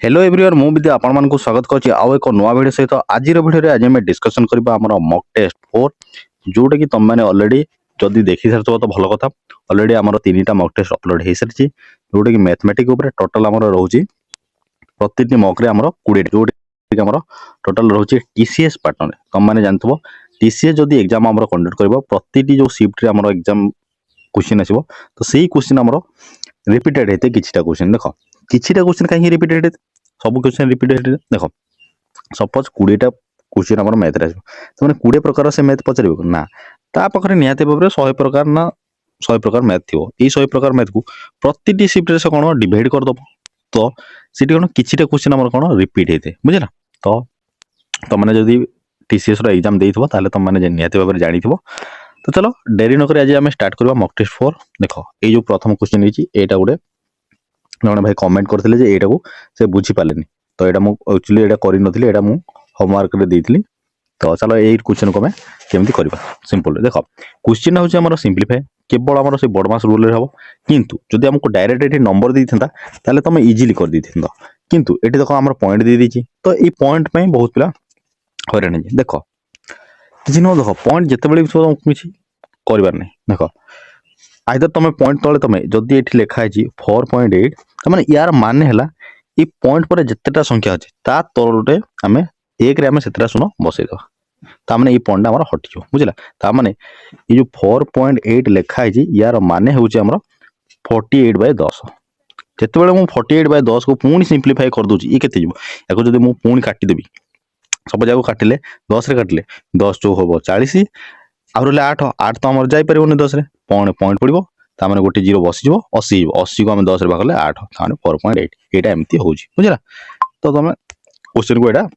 Hello everyone मु विद्या आपण मानकु स्वागत करछि आउ एक नुवा वीडियो सहित आजिर वीडियो रे आज हम डिस्कशन करबा हमर मॉक टेस्ट 4 जोटा कि तुम माने ऑलरेडी जदी देखि सरतो तो भलो कथा। ऑलरेडी हमर तीनटा मॉक टेस्ट अपलोड हे सरछि जोटा कि मैथमेटिक्स ऊपर टोटल हमर रहउछि प्रतिटी मॉक रे हमर 20 जोटा कि हमर टोटल रहउछि टीसीएस पैटर्न तुम माने जानथबो टीसीएस जदी एग्जाम हमर कंडक्ट करबो प्रतिटी जो शिफ्ट रे हमर एग्जाम क्वेश्चन आसीबो तो सेही क्वेश्चन हमर रिपीटेड हेते किछटा क्वेश्चन देखो किछटा क्वेश्चन काहे रिपीटेड सब क्वेश्चन रिपीटेड देखो सपोज 20टा क्वेश्चन हमर मैथ रे तो माने 20 प्रकार से मैथ पचरिबो ना ता पखरे नियाते भाबरे 100 प्रकार ना 100 प्रकार मैथ थिबो ई 100 प्रकार मैथ को प्रतिटी शिफ्ट रे से कोन डिवाइड कर दबो तो सिटी कोन किछटा क्वेश्चन हमर कोन रिपीट हेते बुझिला तो माने जदी टीसीएस रो एग्जाम देइथबो ताले तो माने नियाते भाबरे जानिथबो। तो चलो डेरी न करे आज आम स्टार्ट करबा मॉक टेस्ट 4 देखो ए जो प्रथम क्वेश्चन हिची एटा गुडे जने भाई कमेंट करथिले जे एटा को से बुझी पालेनी तो एटा मु एक्चुअली एटा करि नथिले एटा मु होमवर्क रे देइथिली। तो चलो ए क्वेश्चन को मैं केमती करबा सिंपल देखो क्वेश्चन होचे हमर सिंपलीफाई केवल हमर से बडमास रूल रे हबो किंतु जदी हमको डायरेक्ट एठी नंबर देइथंता ताले तमे इजीली कर देइथिंदो किंतु एठी देखो हमर पॉइंट दे दीची तो ए पॉइंट पई बहुत पिला हैरान जे देखो किछि न देखो पॉइंट जते बेले किछि करबार नै देखो आइदर तमे पॉइंट तले तमे जदी एठी लेखा है 4.8 त माने यार माने हला ई पॉइंट पर जतेटा संख्या अछि ता तोरटे हमें एक रे हमें सेतरा सुनो बसै दो ता माने ई पॉइंट हमर हटि जो बुझला ता माने ई जो 4.8 लेखा है यार माने होचे हमर 48/10 जते बेले मु 48/10 को पूर्ण सिंपलीफाई कर दोची ई केते जिवो एको जदी मु पूर्ण काटि देबी सब जाको काटिले 10 रे काटिले 10 चौ होबो 40 आउ रहले 8 8 तो हमर जाई परिबोनी 10 रे पॉइंट पड़िबो ता माने गोटे जीरो बसि जिवो 80 80 को हम 10 रे भागले 8 ताने 4.8 एटा एम्ति होउची बुझला। तो तमे क्वेश्चन को एटा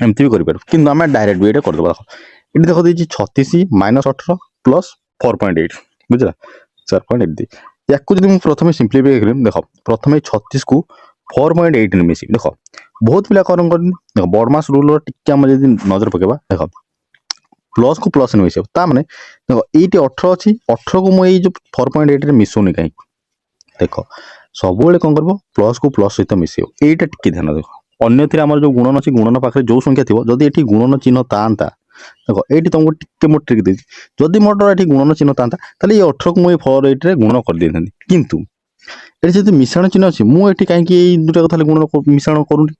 एम्ति भी करि पारो किंतु हम डायरेक्ट भी एटा कर दबा एटी देखो देची 36 - 18 प्लस 4.8 बुझला 4.8 दी याकु जदी हम प्रथमे सिंपलीफाई करिम देखो प्रथमे 36 को 4.8 ने मिसी देखो बहुत पिला करन देखो बडमास रूल टिक्का हम जदी नजर पकेबा देखो प्लस को प्लस ने मिसे ता माने देखो एटी 18 अछि 18 को मु ए जो 4.8 रे मिसोनी काई देखो सब बेले कोन करबो प्लस को प्लस सहित मिसियो एटा टिक्की ध्यान देखो अन्य थिरा हमर जो गुणन अछि गुणन पाखरे जो संख्या थिबो जदी एठी गुणन चिन्ह तांता देखो एठी तुमको टिक्के मो ट्रिक देछि जदी मोटर एठी गुणन चिन्ह तांता ताले ये 18 को मु 48 रे गुणन कर देथांती किंतु एठी जदी मिश्रण चिन्ह अछि मु एठी काई कि ए दुटा कथाले गुणन मिश्रण करूनी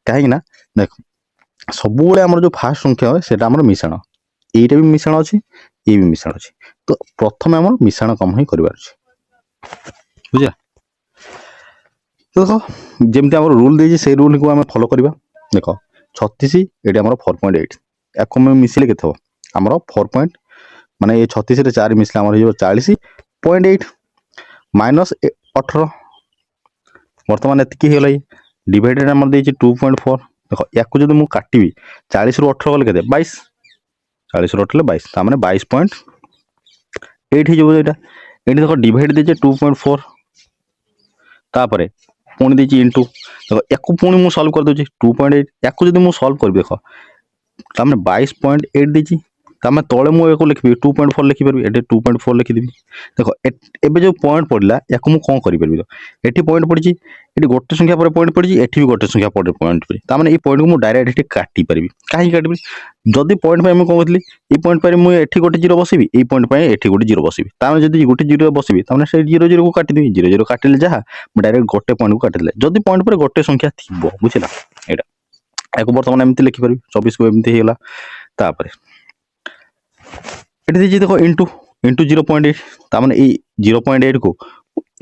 काई ना देखो सब बेले हमर जो फास्ट संख्या होय सेटा हमर मिश्रण एटा भी मिश्रण अछि ए भी मिश्रण अछि तो प्रथम हमर मिश्रण कम ही करबार अछि बुझा। तो देखो जेमते हमर रूल देछि से रूल को हम फॉलो करबा देखो 36 एटा हमर 4.8 याको हम मिसिले केथे हो हमर 4 पॉइंट माने ए 36 रे 4 मिसला हमर जो 40.8 माइनस 18 वर्तमान एतकी हेलै डिवाइडेड हमर देछि 2.4 देखो याको जदी मु काटिबी 40 रु 18 गले केते 22 40 रु 18 22 ता माने 22.8 ही जो एटा एटी देखो डिवाइड देजे 2.4 तापरे पुणी देछि इनटू देखो याको पुणी मु सॉल्व कर दोछि 2.8 याको जदी मु सॉल्व करबी देखो ता माने 22.8 देछि ता माने तळे मु एको लिखबी 2.4 लिखि परबी एटे 2.4 लिखि देबी देखो एबे जो पॉइंट पड़ला याको मु कोन करि परबी एठी पॉइंट पड़िछि एठी गोटे संख्या पर पॉइंट पड़िछि एठी भी गोटे संख्या पर पॉइंट पड़ि ता माने ए पॉइंट को मु डायरेक्ट एठी काटि परबी काहे काटबी जदी पॉइंट पे मु कोन कहतली ए पॉइंट पर मु एठी गोटे जीरो बसिबी ए पॉइंट पे एठी गोटे जीरो बसिबी ता माने जदी गोटे जीरो बसिबी ता माने से जीरो जीरो को काटि देबी जीरो जीरो काटिले जहा मु डायरेक्ट गोटे पॉइंट को काटिले जदी पॉइंट पर गोटे संख्या थिबो बुझिला एटा एको वर्तमान एमति लिखि परबी 24 को एमति हेला तापरे एटी देछि देखो इनटू 0.8 ता माने ए 0.8 को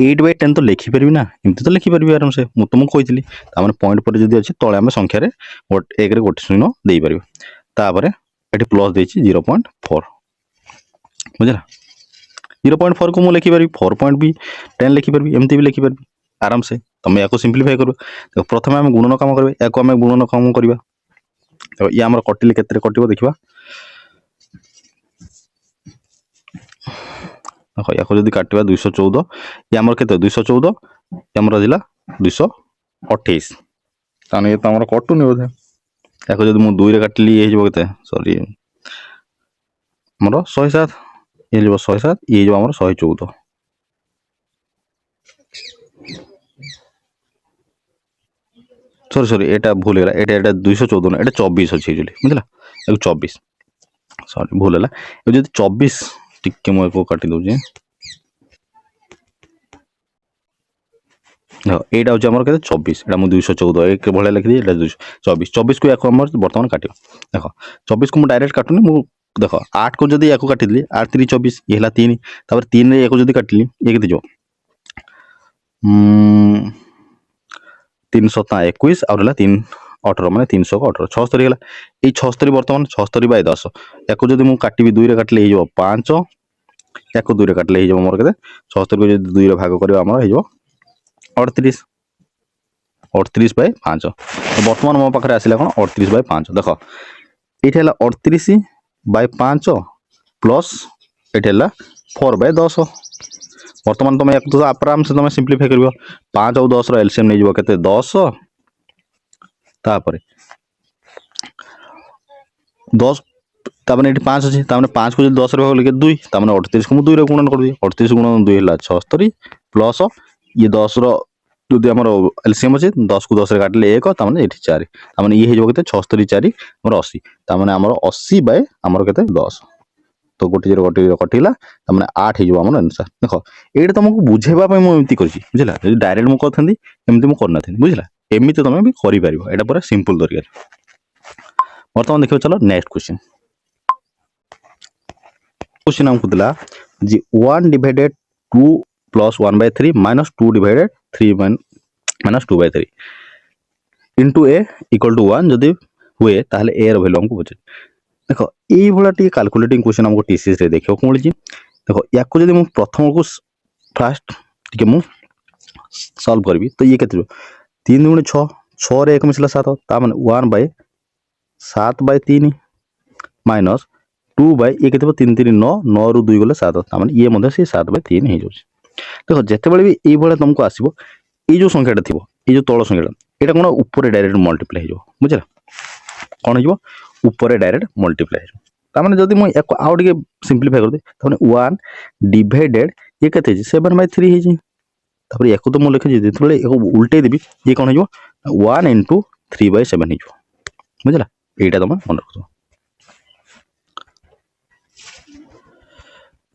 8/10 तो लिखि परबी ना एमति तो लिखि परबी आराम से मु तुमको कहितली ता माने पॉइंट पर जदी अछि तळे हम संख्या रे एक रे गोटे शून्य देई परबी तापरे एटी प्लस देछि 0.4 बुझला 0.4 को मु लिखि परबी 4.10 लिखि परबी एमति भी लिखि परबी आराम से तमे याको सिंपलीफाई करू देखो प्रथमे हम गुणन काम करबे याको हम गुणन काम करबा तो या हमर कटिले केतरे कटिबो देखिबा देखो याको जदी काटिबा 214 या हमर केते 214 या हमर दिला 228 ताने त हमर कटु नै बोधे याको जदी मु 2 रे काटली हे जबो केते सॉरी हमर 107 ये जबो 107 ये जो हमर 114 सॉरी सॉरी एटा भूल गला एटा एटा 214 ना एटा 24 अछि एक्चुअली बुझला 24 सॉरी भूल हला ए जदी 24 टिके मो एको काटी दउ जे हाँ एटा होची हमर केते 24 एटा मु 214 एक भले लिख दी एटा 224 24 को एको हमर वर्तमान काटियो देखो 24 को मु डायरेक्ट काटुनी मु देखो 8 को जदी एको काटिली 8 3 24 ये हला 3 तापर 3 रे एको जदी काटली ये केते जो 321 और हला 3 18 माने 318 76 हला ए 76 वर्तमान 76 बाय 10 एको जदी मु काटिबी 2 रे काटले हे जो 5 एको 2 रे काटले हे जो मोर केते 76 को जदी 2 रे भाग करबा हमर हे जो 38 38 बाय 5 तो वर्तमान मो पाखरे आसिला कोन 38 बाय 5 देखो एठी हला 38 बाय 5 प्लस एठी हला 4 बाय 10 वर्तमान तुम एक तो आराम से तुम सिंपलीफाई करिवो 5 और 10 रो एलसीएम नै जइबो केते 10 तापर 10 तापर एठी 5 अछि तापर 5 को 10 रे भाग लेके 2 तापर 38 को 2 रे गुणन कर दी 38 गुणन 2 हला 76 प्लस ये 10 रो जदि हमर एलसीएम अछि 10 को 10 रे काटले 1 तापर एठी 4 तापर ये हे जो केते 76 4 हमर 80 तापर हमर 80 बाय हमर केते 10 तो गोटे जीरो कटिला तमने 8 हे जो हमर आंसर देखो एटा तुमको बुझेबा पय मो एमती करछि बुझला यदि डायरेक्ट मो करथंदी एमती मो करना थी बुझला एमती तुम भी करि परिबो एटा पूरा सिंपल तरीका वर्तमान देखियो चलो नेक्स्ट क्वेश्चन क्वेश्चन हमको दिला जी 1 divided 2 plus 1/3 minus 2 divided 3 minus 2/3 into a equal to 1 जदी हुए ताहले a रो वैल्यू हमको पूछे देखो ए भला टी कैलकुलेटिंग क्वेश्चन हमको टीसीएस रे देखियो कोन छी देखो याको जदी मु प्रथम को फास्ट टिके मु सॉल्व करबी तो ये केते 3 गुण 6 6 रे 1 मिसला 7 ता माने 1/7/3 माइनस 2 ये केते 3 3 9 9 रु 2 गले 7 ता माने ये मध्ये से 7/3 हे जोछ देखो जेते बेले भी ए भला तुमको आसीबो ए जो संख्याटा थिबो ए जो तळ संख्याटा एटा कोन ऊपर डायरेक्ट मल्टीप्लाई हे जो बुझला कोन हिबो ऊपर डायरेक्ट मल्टीप्लाई ता माने जदी मु एको आउ टिके सिंपलीफाई कर दे त माने 1 डिवाइडेड ये केते छी 7/3 हे जी तापर एको तो मु लिखे जी जेतबेले एको उल्टे देबी ये कोन हिबो 1 * 3/7 हे जो बुझला एटा तमा मन रखो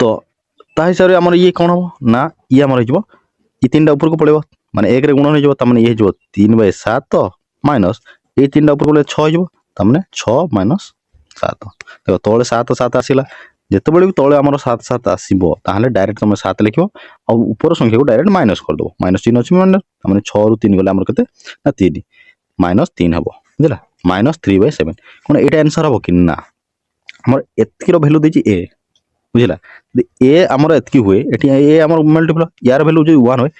तो ता हिसाब रे हमर ये कोन हो ना ये हमर हिबो ई तीनटा ऊपर को पळेबो माने 1 रे गुणन हे जो त माने ये जो 3/7 माइनस ए तीनटा ऊपर को 6 हिबो तमने 6 माइनस 7 देखो तळे 7 7 आसीला जेते बेले भी तळे हमर 7 7 आसीबो ताहले डायरेक्ट तमे 7 लिखिबो आ ऊपर संख्या को डायरेक्ट माइनस कर दो माइनस चिन्ह अछि माने तमने 6 रु 3 गले हमर कते ना 3 माइनस 3 हबो बुझला माइनस 3/7 कोन एटा आंसर हबो कि ना हमर एतकी रो वैल्यू देछि a बुझला ए हमर एतकी हुए एठी ए हमर मल्टीपल यार वैल्यू जो 1 होय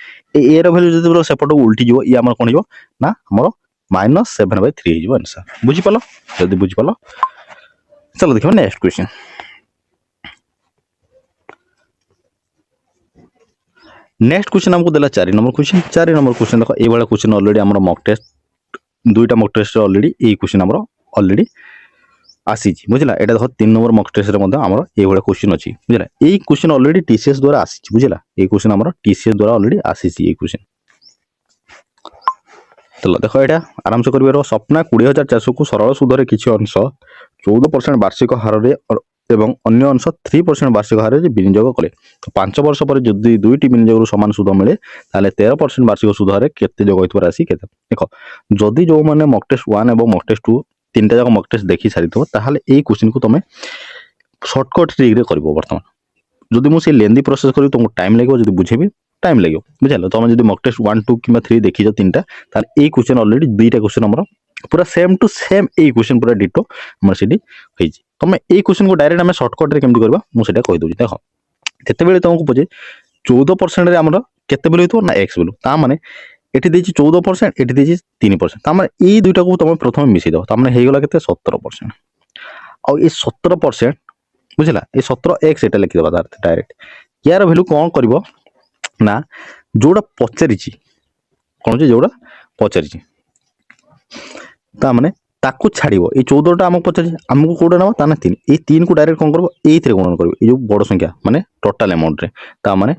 ए रो वैल्यू जदि सेपट उल्टी जिवो ई हमर कोन हिबो ना हमर -7/3 हे जो आंसर बुझी पालो जल्दी बुझी पालो चलो देखो नेक्स्ट क्वेश्चन नेक्स्ट क्वेश्चन हमको देला 4 नंबर क्वेश्चन देखो ए वाला क्वेश्चन ऑलरेडी हमर मॉक टेस्ट दुईटा मॉक टेस्ट ऑलरेडी ए क्वेश्चन हमर ऑलरेडी आसी छी बुझला एटा देखो 3 नंबर मॉक टेस्ट रे मधे हमर ए वाला क्वेश्चन अछि बुझला ए क्वेश्चन ऑलरेडी टीसीएस द्वारा आसी छी बुझला ए क्वेश्चन हमर टीसीएस द्वारा ऑलरेडी आसी छी ए क्वेश्चन चलो देखो एटा आराम से करबेरो सपना 20400 को सरल सुधरे किछि अंश 14% वार्षिक हार रे एवं अन्य अंश 3% वार्षिक हार रे विनियोग कले तो 5 वर्ष पर जदि दुईटी विनियोग समान सुध मिले ताले 13% वार्षिक सुध हार केते जोग होइतबा राशि केते देखो जदि जो माने मॉक टेस्ट 1 एवं मॉक टेस्ट 2 तीनटा जाक मॉक टेस्ट देखि सारितो ताले ए क्वेश्चन को तमे शॉर्टकट ट्रिक रे करबो वर्तमान जदि मु से लेंदी प्रोसेस करी तुमको टाइम लागो जदि बुझेबी टाइम लागो बुझालो तुम जदि मॉक टेस्ट 1 2 किबा 3 देखि जो तीनटा ताले ए क्वेश्चन ऑलरेडी दुईटा क्वेश्चन हमर पूरा सेम टू सेम ए क्वेश्चन पूरा डिटो हमर सिडी होई छी तमे ए क्वेश्चन को डायरेक्ट हम शॉर्टकट रे केमति करबा मु सेटा कहि दोजी देखो केते बेले तुमको पजे 14% रे हमर केते बेले होतो ना x बेलु ता माने एठी देछि 14% एठी देछि 3% ता माने ए दुईटा को तुम प्रथम मिसि दो ता माने हेइ गला केते 17% आ ए 17% बुझला ए 17x एटा लिखि दबा डायरेक्ट यार वैल्यू कोन करबो ना जोडा पचरी छी कोन जे जोडा पचरी छी ता माने ताकू छाड़िबो ए 14 टा हमक पचरी हमको कोडा नबा ता ना 3 ए 3 को डायरेक्ट कोन करबो ए थे गुणन करबो ए जो बड़ संख्या माने टोटल अमाउंट रे ता माने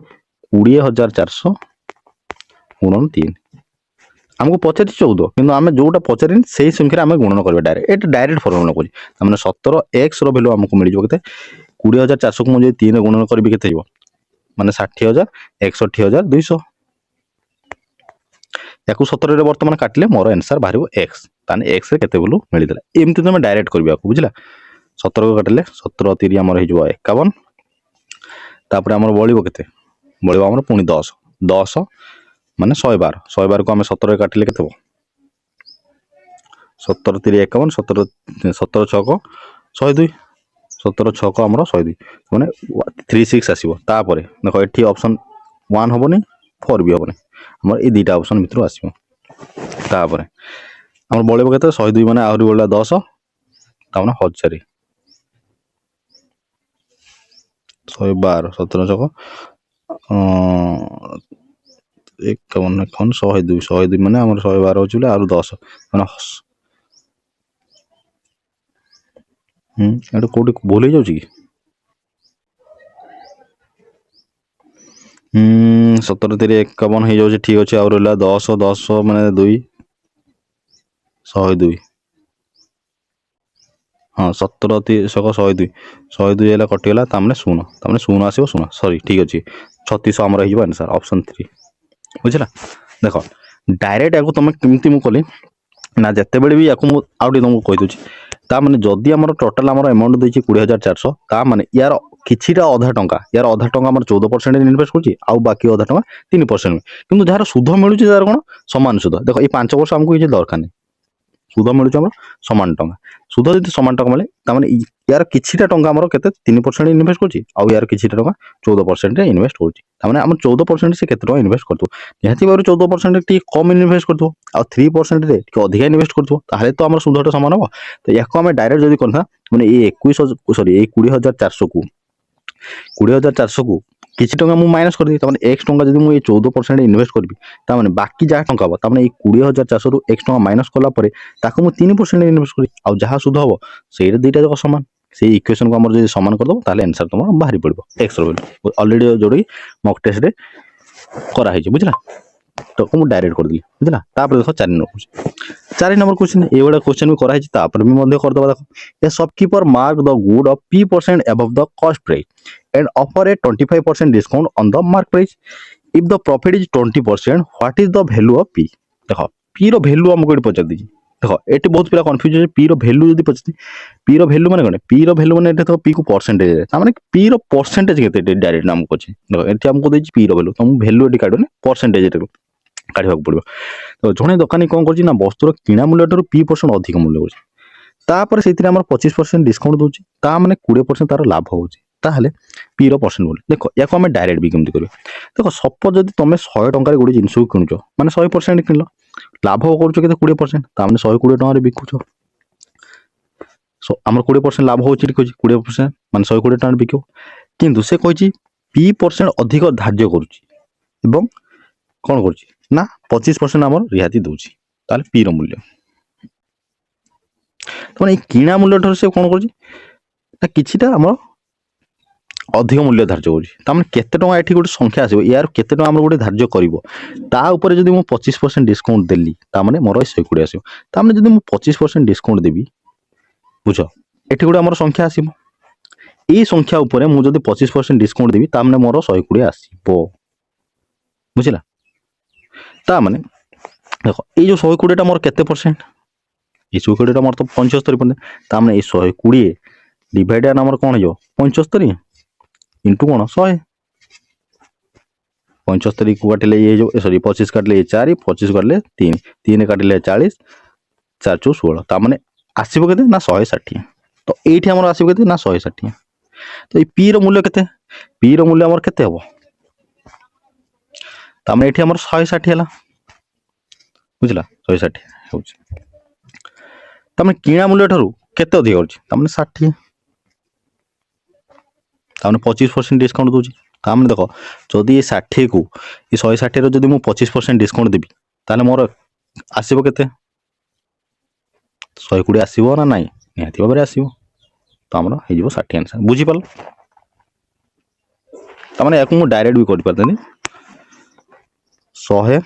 20400 गुणन 3 आमको पचारि 14 किंतु आम जोटा पचारि से संख्या आम गुणन करवा डायरेक्ट ये डायरेक्ट फर्मुला कौन मैंने 17 एक्स रैल्यू आमको मिल जाए 20,400 को मुझे 3 गुणन करी के माने 60,000 61,200 या 17 बर्तमान काटिले मोर आंसर बाहर एक्स ताने एक्स रे केते बोलू मिलला एमती तुम डायरेक्ट करबा को बुझला 17 को काटिले 17 3 हमर हे जो 51 तापर हमर बळिबो केते बळिबो हमर पुनी 10 10 माने 112 112 को हम 17 रे काटिले केते 17 3 51 17 17 6 को 102 17 6 को हमर 102 माने 36 आसीबो तापर देखो एठी ऑप्शन 1 होबनी 4 भी होबनी हमर ए दुटा ऑप्शन मित्र आसीबो तापर हमर बळिबो केते 102 माने आहुरी बोलला 10 तामने 1000 112 17 6 51 102 102 माने हमर 112 होचले आरो 10 माने एटा कोडी भूल हो जाउची कि 17 3 51 हो जाउची ठीक अछि और 10 10 माने 2 102 हाँ 17 3 102 102 है कटिगला तामने 0 आसो 0 सॉरी ठीक अच्छे 36 आमर हो आंसर ऑप्शन 3 बुझला देख डायरेक्ट या तुम कमी मुझे कली ना जिते बड़े भी या आउटे तुमको कही दूसरी ताने जदि आम टोटाल आम अमाउंट देती 20,400 ताने यार किछिटा अधा टंका यार अधा टंका आम 14% इनवेस्ट कर बाकी अधा टंका 3% किंतु जार सुध मिलूँ तार कौन सामान सुध देख ये 5 वर्ष आमको किसी दरकार नहीं सुध मिलूँ सामान टंका सुध जब सामान टंका मिले ताने यार किछिटा टंका आमर केते 3% इनवेस्ट करछि आउ यार किछिटा टंका 14% इनवेस्ट करछि ताने हम 14% से केते टंका इनवेस्ट करतो निहाती बार 14% टी कम इनवेस्ट करतो आ 3% रे टी अधिक इनवेस्ट करतो ताले तो हमर सुधटा समान हो तो याको हम डायरेक्ट जदी करथा माने ए 21 सॉरी ए 20,400 को 20,400 को किसी टंका मुझे माइनस कर दी एक्स टंका जब मुझे 14% इनवेस्ट करी बाकी जहाँ टंका हम ये 20,400 रु एक्स टंका माइनस कलापर ताको मुझे 3% इनवेस्ट करी आउ जहाँ सुध हम से दुईटा जाक सामान से इक्वेशन को आम जो सामान करदे ताले आंसर तुम बाहरी पड़ो एक्स रैल्यू ऑलरेडी जोड़ी मॉक टेस्ट रे कराई बुझला तो मुझे डायरेक्ट कर दी बुझला देख 4 नंबर क्वेश्चन ये वाला क्वेश्चन भी कराई भी करदे देख ए shopkeeper mark the good of P% above the cost price and offer a 25% discount on the mark price if the profit is 20% what is the value of P देख P रो value हमको ये पचार दीजिए देख ये बहुत पिला कंफ्यूज है P रो value जदी पचार P रो वैल्यू माने कोन P रो वैल्यू माने एटा तो P को परसेंटेज ता माने P रो परसेंटेज केते डायरेक्ट नाम को अछि देख एठी हमको देछि P रो वैल्यू तुम वैल्यू एठी काढो ने परसेंटेज एठी काढिबा पड़िबो तो जने दुकानी कोन करछि ना वस्तुर किणा मूल्य ठाରୁ P% अधिक मूल्य होछि तापर सेतिर हमर 25% डिस्काउंट दोछि ता माने 20% तार लाभ होछि ताहले P रो परसेंट बोल देखो याको हम डायरेक्ट भी केमति करबे देखो सपोज जदी तमे 100 टंका रे गोडी जिंस को किनुचो माने 100% किनलो लाभ करछो केते 20% ता माने 120 टंका रे बिकुचो सो हमर 20% लाभ होछि ठीक होछि 20% माने 120 टंका रे बिकयो किंतु से कहछि P% अधिक धार्य करूछि एवं कोन करछि ना 25% आमर रिहाती दोछि ताले P रो मूल्य तो माने किणा मूल्य ठाରୁ से कोन करछि ना किछिटा हमर अधिक मूल्य धार्य होछि ता माने केते टंका एठी गोटे संख्या आसीबो यार केते टंका हमर गोटे धार्य करिवो ता ऊपर जदी मु 25% डिस्काउंट देली ता माने मोर 120 आसीबो ता माने जदी मु 25% डिस्काउंट देबी बुझो एठी गोटे हमर संख्या आसीबो ए संख्या ऊपर मु जदी 25% डिस्काउंट देबी ता माने मोर 120 आसीबो बुझिला ता माने देखो ए जो 120 टा मोर केते परसेंट ए 120 टा मोर तो 75% ता माने ए 120 डिवाइड आमर कोन हो 75 इंटू कोन 100 75 को काटिले ये जो सॉरी 25 काटिले 4 25 काटिले 3 3 काटिले 40 4 4 16 ता माने आसीबो केते ना 160 तो एठी हमर आसीबो केते ना 160 तो ए P रो मूल्य केते P रो मूल्य हमर केते हबो ता माने एठी हमर 160 हला बुझला 160 होउछ ता माने किणा मूल्य ठारू केते अधिक होउछ ता माने 60 ता माने 25% डिस्काउंट दोछि ता माने देखो जदी ये 60 को ये 160 रो जदी मु 25% डिस्काउंट देबी ताले मोर आसीबो केते 120 आसीबो ना नाही निहाती बाबरे आसीबो तो हमर हे जिवो 60 आंसर बुझी पाल ता माने याकु मु डायरेक्ट भी कर परतनी 100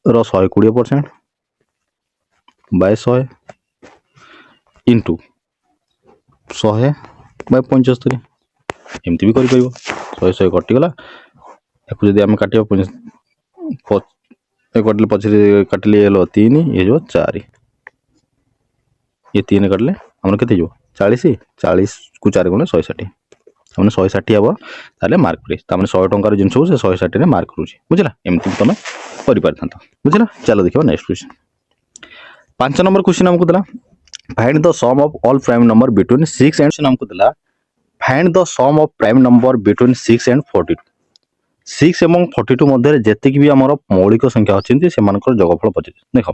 ର 120% बाय 100 इंटू 100/75 एमती भी कर 100 कटिगला याकू जब आम काट कटिले पछे काटिले 3 ये जो 4 ये 3 काटिले आम के 40 40 को 4 गुणे 160 मैंने 160 हम ताले मार्क करे 100 टंकार जिन से 160 मार्क करुँच बुझला एमती तुम कर बुझला। चलो देखा नेक्स्ट क्वेश्चन 5 नंबर क्वेश्चन हमको दिला find the sum of all prime number between 6 and हमको दिला find the sum of prime number between 6 and 42 6 एवं 42 मध्य जेतिक भी आमर मौलिक संख्या अच्छी से जोगफल पचास देख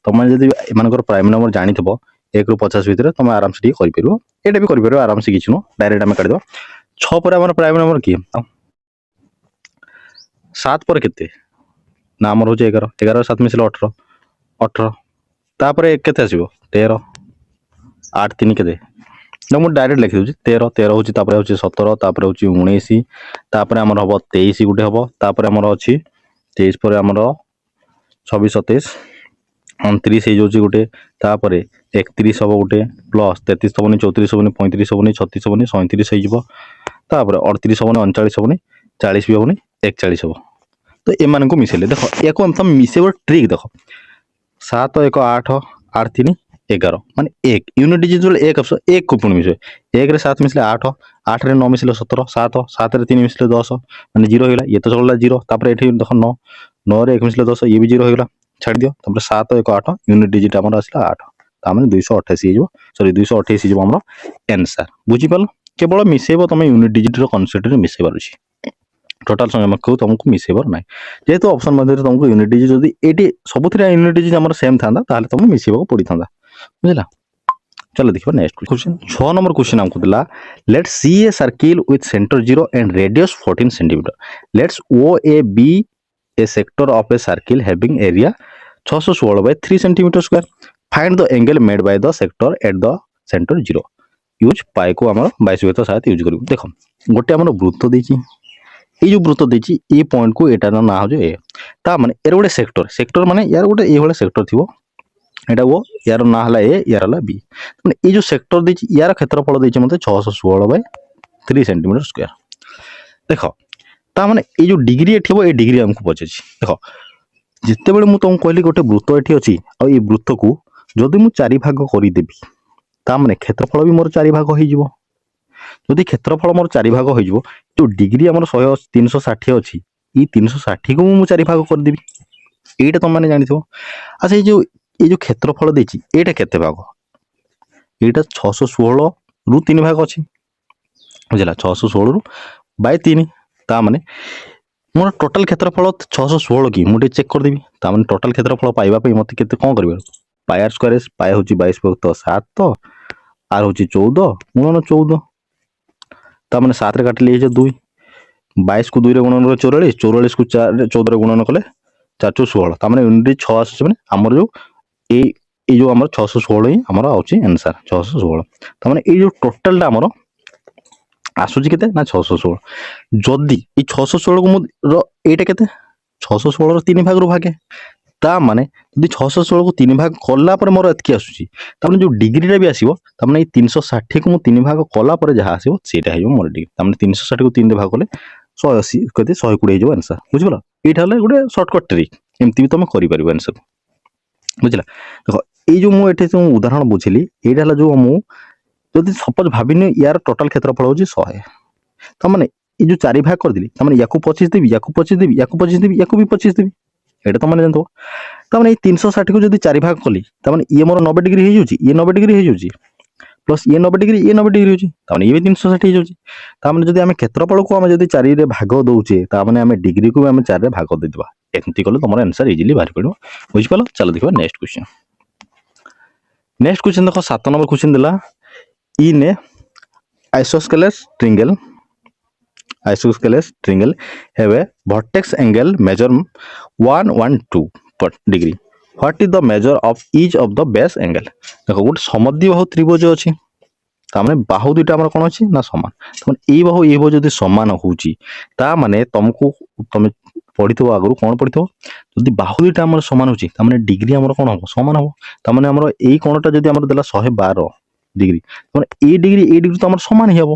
तुम जब एम प्राइम नंबर जानी 1 ରୁ 50 भितर तुम आराम से कर ये भी कर आराम से किसी नु डायरेक्ट आम काटिद 6 पर आम प्राइम नंबर किए 7 पर केते ना आमर हूँ 11 11 7 मिसल 18 18 तापर केते आसो 13 8 3 केते मुझे डायरेक्ट लिखी दूसरी 13 13 हूँ 17 तापर हूँ 19 तापर आमर हम 23 गोटे हम तापर आमर अच्छी 23 पर आमर 26 27 29 हो गोटे तापर 31 हम गोटे प्लस 33 हेनी 34 हेनी 35 हेनी 36 हेनी 37 होपर 38 हेनी 39 हेनी 40 भी हेनी 41 हम तो एम को मिसेले देख या तुम मिसेब ट्रिक देख 7 1 8 8 3 11 मान 1 यूनिट डिजिट जो 1 आस 1 को पुणी मिसे 1 रे 7 मिसले 8 8 रे 9 मिसले 17 7 7 रे 3 मिसले 10 माने 0 होगा ये तो चलला 0 तापर एठी देख 9 9 रे 1 मिसले 10 ये भी 0 होगा छाड़ दियो तापर 7 1 8 यूनिट डिजिट हमर आसला 8 तामाने 288 हो सॉरी 228 हो हमर आंसर बुझी पाल केवल मिसेबो तुम यूनिट डिजिट रो कांसेप्ट रे मिसेबार अछि टोटाल संख्या को तुमको मिसेबार ना जेहेतु ऑप्शन मध्य तुमको यूनिट डिजिट जदि एटी सबुथिरे यूनिट डिजिट हमर सेम थांदा ताले तुम मिसेबो पड़ी थांदा बुझला। चलो देखिए नेक्स्ट क्वेश्चन 6 नंबर क्वेश्चन हमको दिला let's see a circle with centre 0 and radius 14 centimetre let's O A B a sector of a circle having area 616/3 centimetre square find the angle made by the sector at the centre 0 use pi को हमर 22 वेत साथ use करू देखो गोटे हमर वृत्त देची ए जो वृत्त देची ए पॉइंट को एटार ना हो जो ए ता माने एर गोटे सेक्टर सेक्टर माने यार गोटे ए वाला सेक्टर थिवो एटा वो यार ना हला ए यार हला बी माने ए जो सेक्टर देची यार क्षेत्रफल देची मते 616/3 सेंटीमीटर स्क्वायर देखो ता माने ए जो डिग्री एठिबो ए डिग्री हमको पचेछि देखो जिते बेले मु तुम कहली गोटे वृत्त एठी अछि आ ए वृत्त को जदि मु चारि भाग करि देबी ता माने क्षेत्रफल भी मोर चारि भाग होई जिवो जदि क्षेत्रफल मोर चारि भाग होई जिवो जो डिग्री हमर 100 360 अछि ई 360 को मु चारि भाग कर देबी एटा तुम माने जानिथो अच्छा ये जो क्षेत्रफल देची एटा केते भाग एटा 616 रु 3 भाग अछि बुझला 616 रु बाय 3 ता माने मोर टोटल क्षेत्रफल 616 की मुटे चेक कर देबी ता माने टोटल क्षेत्रफल पाइबा पे मते केते कोन करबे पाई आर स्क्वायर पाई होची 22 भक्त 7 तो आर होची 14 गुणन 14 ता माने 7 रे काटले जे 2 22 को 2 रे गुणन 44 44 को 4 रे 14 रे गुणन कले 4 16 ता माने यूनिट 6 आसे माने हमर जो ए जो हमर 616 ही हमर आउची आंसर 616 ता माने ए जो टोटल टा हमर आसुची केते ना 616 जदी ए 616 को मु एटा केते 616 रो 3 भाग रो भागे ता माने जदी 616 को 3 भाग कला पर मोर एतकी आसुची ता माने जो डिग्री रे भी आसीबो ता माने 360 को मु 3 भाग कला पर जहा आसीबो सेटा हेयो मोर डिग्री ता माने 360 को 3 रे भाग कले 180 कते 120 जो आंसर बुझबला एटा हले गुडे शॉर्टकट ट्रिक एमती भी तुम करि परिबो आंसर बुझला देखो ये जो मु एठे उदाहरण बुझिली एटा हला जो मु जदि सपोज भाबिने यार टोटल क्षेत्रफल होची 100 त माने ये जो चारि भाग कर दिली त माने याकू 25 देबी याकू 25 देबी याकू 25 देबी याकू भी 25 देबी एटा त माने जानतो त माने 360 को जदि चारि भाग कली त माने ये मोर 90 डिग्री हे जोची ये 90 डिग्री हे जोची प्लस ये 90 डिग्री ये 90 डिग्री होची त माने ये भी 360 हे जोची त माने जदि हमें क्षेत्रफल को हमें जदि 4 रे भाग दउचे त माने हमें डिग्री को हमें 4 रे भाग दे देबा एंती कले तमरो आंसर इजीली बाहर पड़ो बुझ पालो। चलो देखो नेक्स्ट क्वेश्चन देखो 7 नंबर क्वेश्चन दिला इन ए isosceles triangle have a vertex angle measure 112 degree what is the measure of each of the base angle देखो गोटे समद्विबाहु त्रिभुज अछि ता माने बाहु दुटा हमर कोन अछि ना समान त माने ए बाहु जदी समान होउची ता माने तुमको तुम पढ़ी आगु कौन पढ़ी जदि बाहु दुईटा आम सामान होची तामाने डिग्री आमर कौन हम सामान हम तामाने आमर एई कोणटा जदि आमर देला 112 डिग्री तामाने ए डिग्री तो आमर सामान ही हबो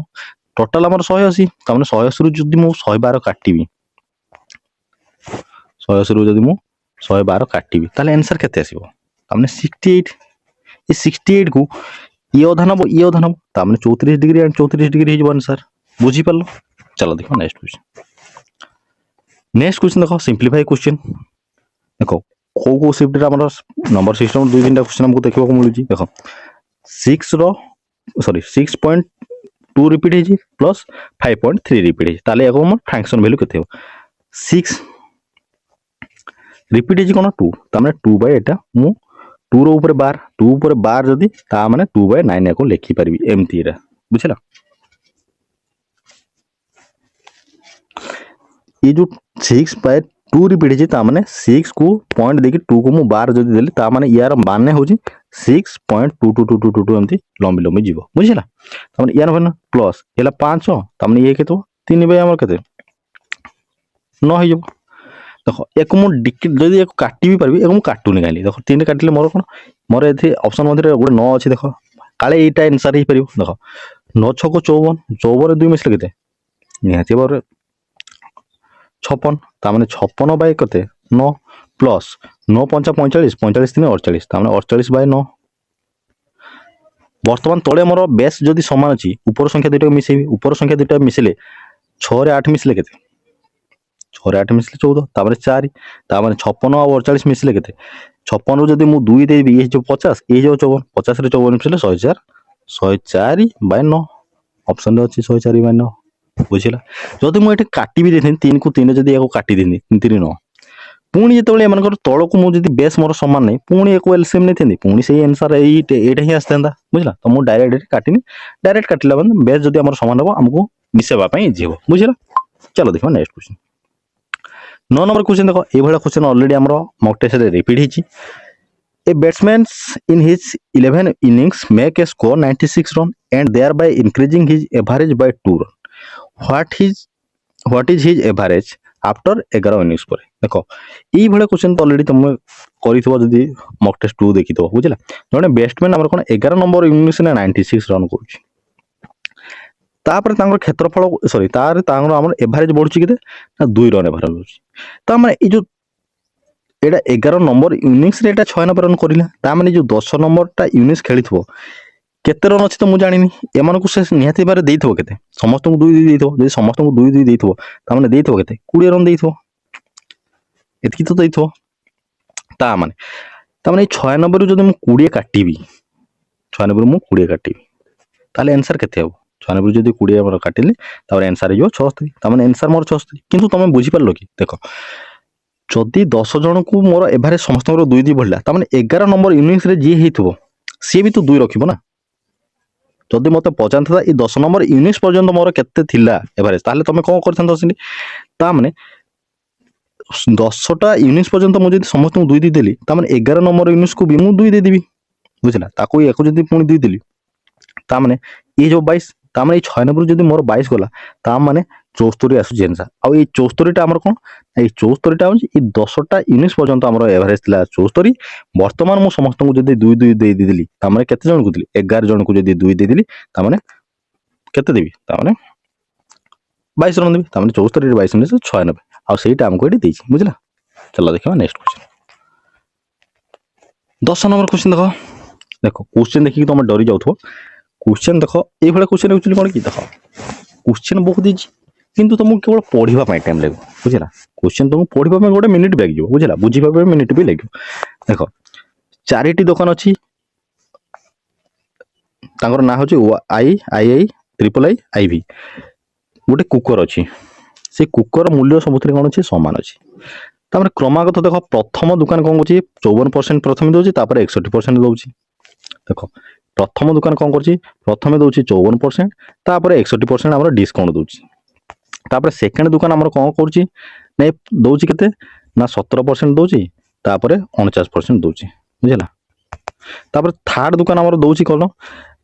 टोटल आमर 180 तामाने 180 रु जदि मु 112 काटिबी 180 रु जदि मु 112 काटिबी ताले आंसर केते आसीबो तामाने 68 ए 68 को ये अधा नब ये अधा नब तामाने 34 डिग्री एंड 34 डिग्री हो आंसर बुझी पालो। चलो देखो नेक्स्ट क्वेश्चन देखो सिंपलीफाई क्वेश्चन देखो को शिफ्ट रे हमर नंबर सिस्टम दुई तीन क्वेश्चन हमको देखबो को मिलुची देखो 6 रो सॉरी 6.2 रिपीट हे प्लस 5.3 रिपीट हे ताले एको हमर फ्रैक्शन वैल्यू केते हो 6 रिपीट हे कोन 2 तामाने 2 बाय एटा मु 2 रो ऊपर बार 2 ऊपर बार जदी ता माने 2 बाय 9 एको लिखि परबी एमती रे बुझला। ये जो 6/2 रिपीट है तामाने 6 को पॉइंट देखि 2 को मु बार जदी देली तामाने यार माने होची 6.222222 एमती लंबी लंबी जीवो बुझिला तामाने यार बन प्लस एला 5 तामाने ये केतो 3 बाय हमर केते 9 हो जबो देखो एक मु जदी एक काटी भी परबी एक मु काटुनी गाली देखो 3 काटिले मोर कोन मोर एथि ऑप्शन मध्ये गोटे 9 अछि देखो काले एटा आंसर ही परिबो देखो 9 6 को 54 54 2 मिसले केते निहाती बार 56 तामाने 56 बाय कते 9 प्लस 9 5 45 45 3 48 तामाने 48 बाय 9 वर्तमान तळे मोर बेस जदी समान अछि ऊपर संख्या दुटा मिसेबी ऊपर संख्या दुटा मिसले 6 रे 8 मिसले केते 6 रे 8 मिसले 14 तामाने 4 तामाने 56 और 48 मिसले केते 56 रो जदी मु 2 देबी ए जो 50 ए जो 54 50 रे 54 मिसले 104 बाय 9 ऑप्शन रे अछि 104 बाय 9 बुझिला जदि मु एठी काटी भी देथिन 3 को 3 जदि एको काटी देनी 3 9 पुणी जेतेबेले एमानकर तळ को मु जदि बेस मोर समान नै पुणी एको एलसीएम नै थेंदी पुणी सेही आंसर एटा ही आस्तेंदा बुझिला तो मु डायरेक्ट काटिनी डायरेक्ट काटिला बन बेस जदि हमर समान हो हमको मिसेबा पई इजी हो बुझिला। चलो देखो नेक्स्ट क्वेश्चन 9 नंबर क्वेश्चन देखो ए भला क्वेश्चन ऑलरेडी हमरो मॉक टेस्ट रे रिपीट हिची ए batsman in his 11 innings make a score 96 run and thereby increasing his average by 2 run what is his average after 11 innings पर देखो ई भले क्वेश्चन तो ऑलरेडी तुम करिथबो जदी मॉक टेस्ट 2 देखिथबो बुझिला जने बैट्समैन हमर कोन 11 नंबर इनिंग्स ने 96 रन करूची तापर तांगर क्षेत्रफल सॉरी तार तांगर हमर एवरेज बढ़ुची केते ना 2 रन एवरेज होची ता माने ई जो एडा 11 नंबर इनिंग्स रे एटा 6 नंबर रन करिला ता माने जो 10 नंबर ता इनिंग्स खेलिथबो केते रन अछि तो मु जानिनी एमान को से निहाती बारे देइथबो केते समस्त को 2 देइथबो जे समस्त को 2 देइथबो ता माने देइथबो केते 20 रन देइथबो एतकी तो देइथबो ता माने 6 नंबर जदि मु 20 काटिबी 6 नंबर मु 20 काटिबी ताले आंसर केते हो 6 नंबर जदि 20 हमर काटिली तापर आंसर जो 76 ता माने आंसर मोर 76 किंतु तमे बुझी परलो कि देखो जदि 10 जन को मोर एवरेज समस्त को 2 बढ़ला ता माने 11 नंबर इनिंग्स रे जे हेइथबो से भी तो 2 रखिबो ना जदि मते पचांता ए 10 नंबर इनिंग्स पर्यंत मोर केते थिला एवरेज ताले तमे कोन करथन सिनी ता माने 10टा इनिंग्स पर्यंत मु जदि समस्त को 2 देली ता माने 11 नंबर इनिंग्स को भी मु 2 दे देबी बुझला ताको एको जदि पुनी 2 देली ता माने ए जो 22 ता माने 6 नंबर जदि मोर 22 गला ता माने 74 आसु जेनसा आ ए 74 टा हमर कोन ए 74 टा ए 10टा इनिंग्स पर्यंत हमर एवरेज थिला 74 वर्तमान मु समस्त को जदि 2 दे देली ता माने केते जन को दिली 11 जन को जदि 2 दे देली ता माने केते देबी ता माने 22 रन देबी ता माने 74 रे 22 ने 96 आ सेटा हमको एडी देछि बुझला। चलो देखिबा नेक्स्ट क्वेश्चन 10 नंबर क्वेश्चन देखो क्वेश्चन देखि तुम डरी जाउथो क्वेश्चन देखो ए भले क्वेश्चन एक्चुअली कोन की देखो क्वेश्चन बहुत इजी किंतु तुमको केवल पढ़िबा पई टाइम लागो बुझला क्वेश्चन तुमको पढ़िबा पई गोटे मिनिट बैग जो बुझला बुझिबा पई मिनिट भी लागो देखो चारिटी दुकान अछि तांगर ना होची आई आई आई ट्रिपल आई आईवी गोटे कुकर अछि से कुकर मूल्य सबुतरे कोन अछि समान अछि तापर क्रमागत देखो प्रथम दुकान कोन होची 54% प्रथम दोची तापर 61% दोची देखो प्रथम दुकान कोन करची प्रथमे दोची 54% तापर 61% हमर डिस्काउंट दोची तापर सेकंड दुकान हमर कोन करची नै दोची केते ना 17% दोची तापर 49% दोची बुझला तापर थर्ड दुकान हमर दोची कोन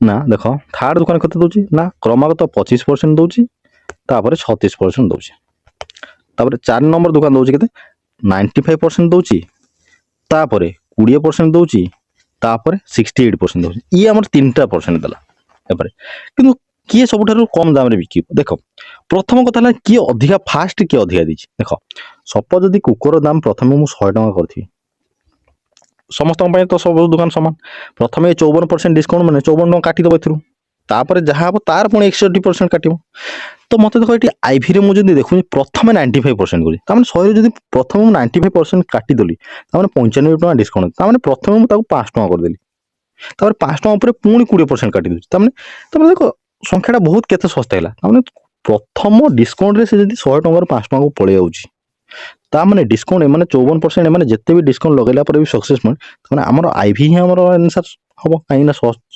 ना देखो थर्ड दुकान कते दोची ना क्रमागत 25% दोची तापर 36% दोची तापर 4 नंबर दुकान दउची केते 95% दउची तापरे 20% दउची तापरे 68% दउची ई हमर 3टा परसेंट देला तापरे किंतु किए सबुठारु कम दाम रे बिकी देखो प्रथम कथा ला किए अधिका फास्ट किए अधिका दिछि देखो सपोज यदि कुकुर दाम प्रथम मु 100 टका करथि समस्त तो सब दुकान सामान प्रथम 54% डिस्काउंट माने 54 टका काटी दबो एथरु तापर जहाँ हम तार पुणी 61% काट तो मत देख ये आईवी रे मुझे देखुँ प्रथम 95% करी तार 100 जब प्रथम 95% काटिदेली तार 95 टका डिस्काउंट तार प्रथम मुझे 5 टका करदेली तार 5 टका उपर पुणी 20% काटी दूसरी तार देख संख्याटा बहुत केते सस्ता है प्रथम डिस्काउंट रे से जब 100 टकर 5 टका को पड़े जाऊँगी ताने डिस्काउंट एम 54% एम जिते भी डिस्काउंट लगेला पर भी सक्सेस मैंने आमर आईवी ही आमर आंसर हम कहीं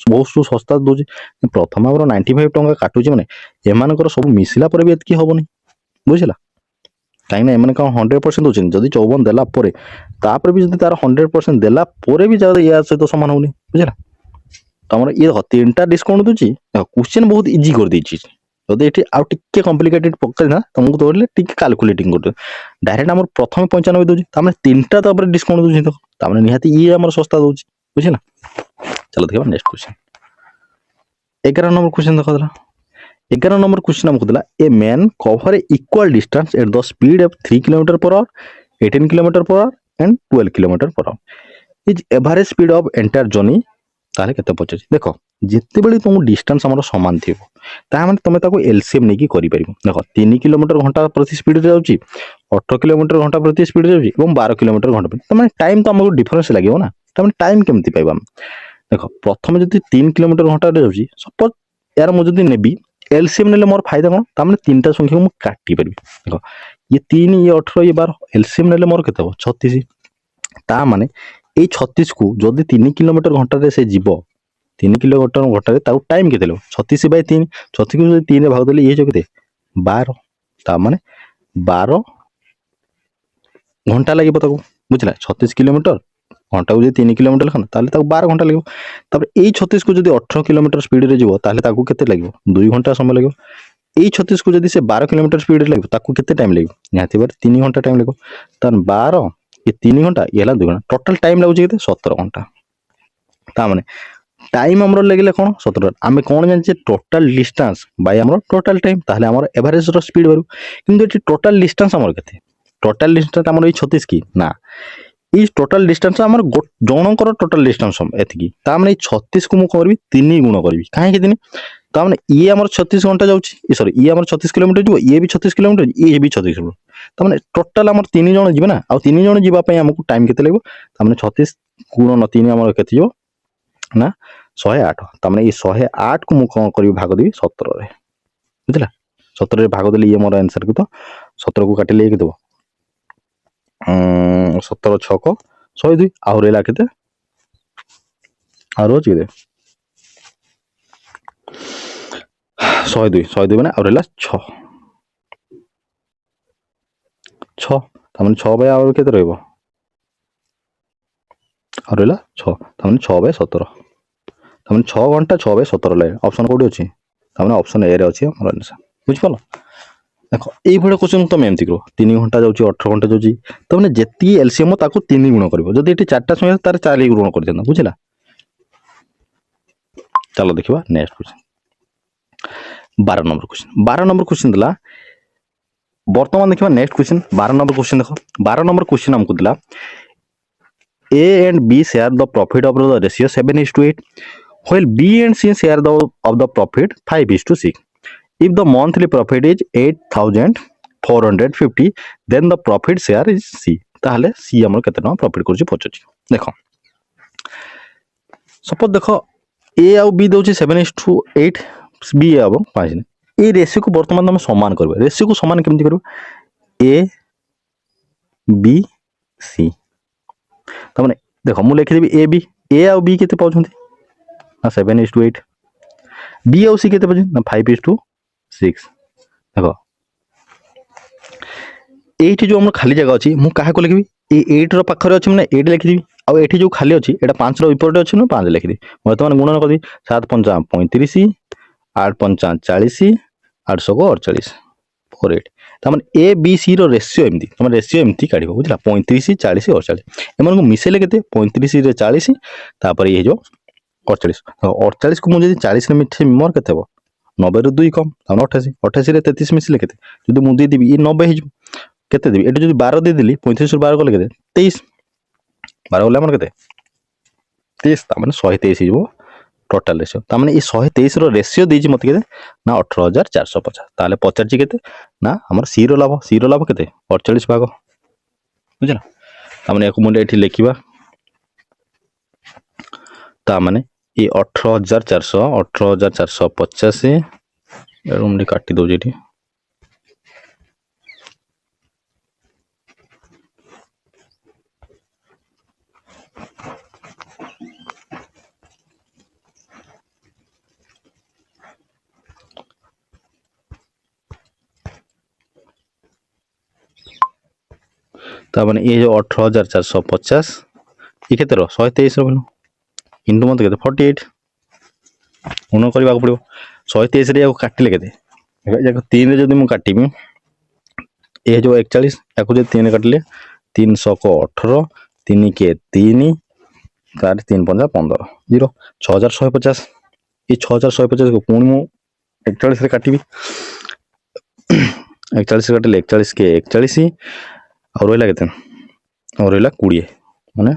बहुत सस्ता दूसरी प्रथम आम 95 टका काटुचे मैंने एम सब मिसला पर भी एतकी हेनी बुझला कहीं एम कौन 100% दूसरी जदि 54 देलापर भी तार 100% देलापर भी या सहित सामान होनी बुझला तुम ये 3टा डिस्काउंट दूसरी क्वेश्चन बहुत इजी कर देछि जदि ये आउ टिके कॉम्प्लिकेटेड पकड़ना तुमको तो टिके कैलकुलेटिंग कर डायरेक्ट आम प्रथम 95 दूसरी तार 3टा तो डिस्काउंट दूसरी तो निहाती ये आम सस्ता दूसरी बुझला चलो देखा नेक्स्ट क्वेश्चन 11 नंबर क्वेश्चन देखा 11 नंबर क्वेश्चन हमको दिला a man cover equal distance at the speed of 3 kilometre per hour 18 kilometre per hour and 12 kilometre per hour is average speed of entire journey ताले केते पचछि देखो जिते बेले तुम distance हमर समान थिबो ता माने तमे ताको एलसीएम नेकी करि परिबो देखो 3 किलोमीटर घंटा प्रति स्पीड रे जाउची 18 किलोमीटर घंटा प्रति स्पीड रे जाउची एवं 12 किलोमीटर घंटा प्रति तमे टाइम तो हमको डिफरेंस लागियो ना तमे टाइम केमति पाइबा देखो प्रथम जब 3 किलोमीटर घंटा जाऊँगी सपोज यार मुझे नेबी एलसीएम ने मोर फायदा कौन तामने 3टा संख्या को काटी पारि देखो ये 3 ये 18 ये 12 एलसीएम ने मोर केते 36 ता माने ए 36 को जदि 3 किलोमीटर घंटा रे से जीवो 3 किलोमीटर घंटा रे ताऊ टाइम केते लो 36 बाय 3 36 को जदि 3 रे भाग देले ये जो केते 12 ता माने 12 घंटा लागि ताको बुझला 36 किलोमीटर घंटा को 3 किलोमीटर लिखना 12 घंटा लगे तब यही 36 को जब 18 किलोमीटर स्पीड रे जीवो केते लगे 2 घंटा समय लगे यही 36 को जब से 12 किलोमीटर स्पीड रे लगे केते टाइम लगे निहाती बार 3 घंटा टाइम लगे तार 12 ये 3 घंटा ये 2 घंटा टोटल टाइम लगुचे केते 17 घंटा ता माने टाइम हमरो लगले कोन 17 आमे कोन जानचे टोटल डिस्टेंस बाय हमरो टोटल टाइम ताहले हमरो एवरेज रो स्पीड बारू किंतु एटी टोटल डिस्टेंस हमरो केते टोटल डिस्टेंस हमरो ई 36 की ना ई टोटल डिस्टेंस हमर जनकर टोटल डिस्टेंस एतिकी ता माने 36 को मु करबी 3 गुण करबी काहे के दिन ता माने ये हमर 36 घंटा जाउची सॉरी ये हमर 36 किलोमीटर जीवो ये भी 36 किलोमीटर ये भी 36 किलोमीटर ता माने टोटल हमर 3 जण जीवे ना आ 3 जण जीवा पई हमकु टाइम केते लागबो ता माने 36 गुण 3 हमर केते जीवो ना 108 ता माने ये 108 को मु कोन करबी भाग देबी 17 रे बुझला 17 रे भाग देली ये मोर आंसर को तो 17 को काटिले के देबो 17 छक 102 आउर एला केते आरो जे 102 माने आउर एला 6 तामने 6 बाय आउर केते रहइबो आउर एला 6 तामने 6 बाय 17 तामने 6 घंटा 6 बाय 17 लागे ऑप्शन कोडी अछि तामने ऑप्शन ए रे अछि हमर आंसर बुझ पालो देखो ये भाई क्वेश्चन तुम एमती करो 3 घंटा जाऊँगी 18 घंटा जाऊँगी तो मैंने जी एलसीएम ताको 3 गुण कर जब ये 4टा संख्या तार 4 गुण कर देना बुझला चलो देखा नेक्स्ट क्वेश्चन 12 नंबर क्वेश्चन दिला बर्तमान देखा नेक्स्ट क्वेश्चन 12 नंबर क्वेश्चन देखो 12 नंबर क्वेश्चन हमको दिला A and B share the profit of the ratio 7:8 while B and C share the of the profit 5:6 if the monthly profit is 8,450 then the profit share is C ताहले C हमर केते न profit करछि पचछि देखो suppose देखो A और B दोछि 7:8 B आबो 5 ए ratio को वर्तमान हम समान करबे रेशियो को समान केमति करबे A B C त माने देखो मु लिखि देबी A B A और B केते पाउछंती ना 7:8 B और C केते पाउछंती ना 5:6 देखो एठी जो हमर खाली जगह अछि मु काहे को लिखबी ए 8 रो पाखरे अछि माने 8 लिखि दिबी आ एठी जो खाली अछि एटा 5 रो विपरीत अछि न 5 लिखि दी वर्तमान गुणन कर दी 7 5 35 8 5 40 8 48 48 ताମାନେ A B C row ratio एमती तुम रेशियो एमती काढिबो बुझला 35 40 48 एमन को मिसेले केते 35 रे 40 तापर ये जो 48 48 को मुझे 40 रे मिठे मोर केते हो 90 रो 2 कम ताମାନେ 88 88 रे 33 मिसेले केते जदि मु दे देबी ये 90 हे केते देबी एटा जदि 12 दे देली 35 रो 12 गले केते 23 12 गले हमर केते 23 ताମାନେ 123 हिजो टोटल रेशियो ताମାନେ ये 123 रो रेशियो देजी मते केते ना 18450 ताले पचारची केते ना हमर सी रो लाभ केते 48 भाग बुझला ताମାନେ एको मुंडे एठी लेखिबा ताମାନେ ये 18450 एरो मुंडे काटी दो जेठी ताମାନେ ये जो 18450 ये केते रो 123 रो बोलो इंटू मते केते 48 उन करबा पड़ो 123 रे याको काटिले केते याको 3 रे जदी मु काटिबी ए जो 41 याको जे 3 काटिले 300 को 18 3 के 3 तार 3 15 15 0 6150 ये 6150 को पुणी मु 41 रे काटिबी 41 रे काटिले 41 के 41 और रहला केते और रहला 20 माने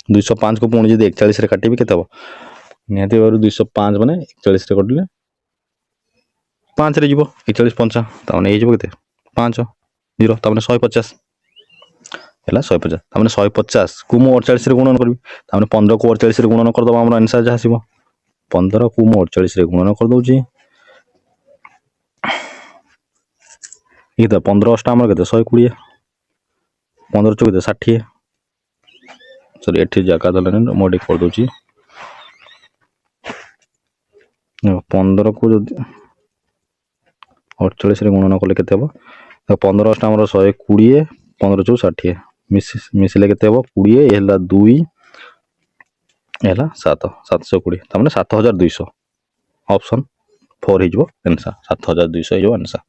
205 को पुणी जदी 41 रे काटिबी केते हो निहाती बारू 205 माने 41 रे कटिले 5 रे जीवो 41 5 ताने ए जीवो केते 5 0 ताने 150 हैला 150 ताने 150 को मु 48 रे गुणन करबी ताने 15 को 48 रे गुणन कर दबा हमर आंसर जा आसीबो 15 को मु 48 रे गुणन कर दउची ई त 15 अष्टा हमर केते 120 15 चौके 60 सॉरी एठी जगह दलने मोडी कर दउची 15 को जो 48 रे गुणन कले केते हो 15 अष्टा हमर 120 15 चौ 60 मिसले केते हो 20 एला 2 एला 7 720 तमने 7200 ऑप्शन 4 हिजबो आंसर 7200 हिजबो आंसर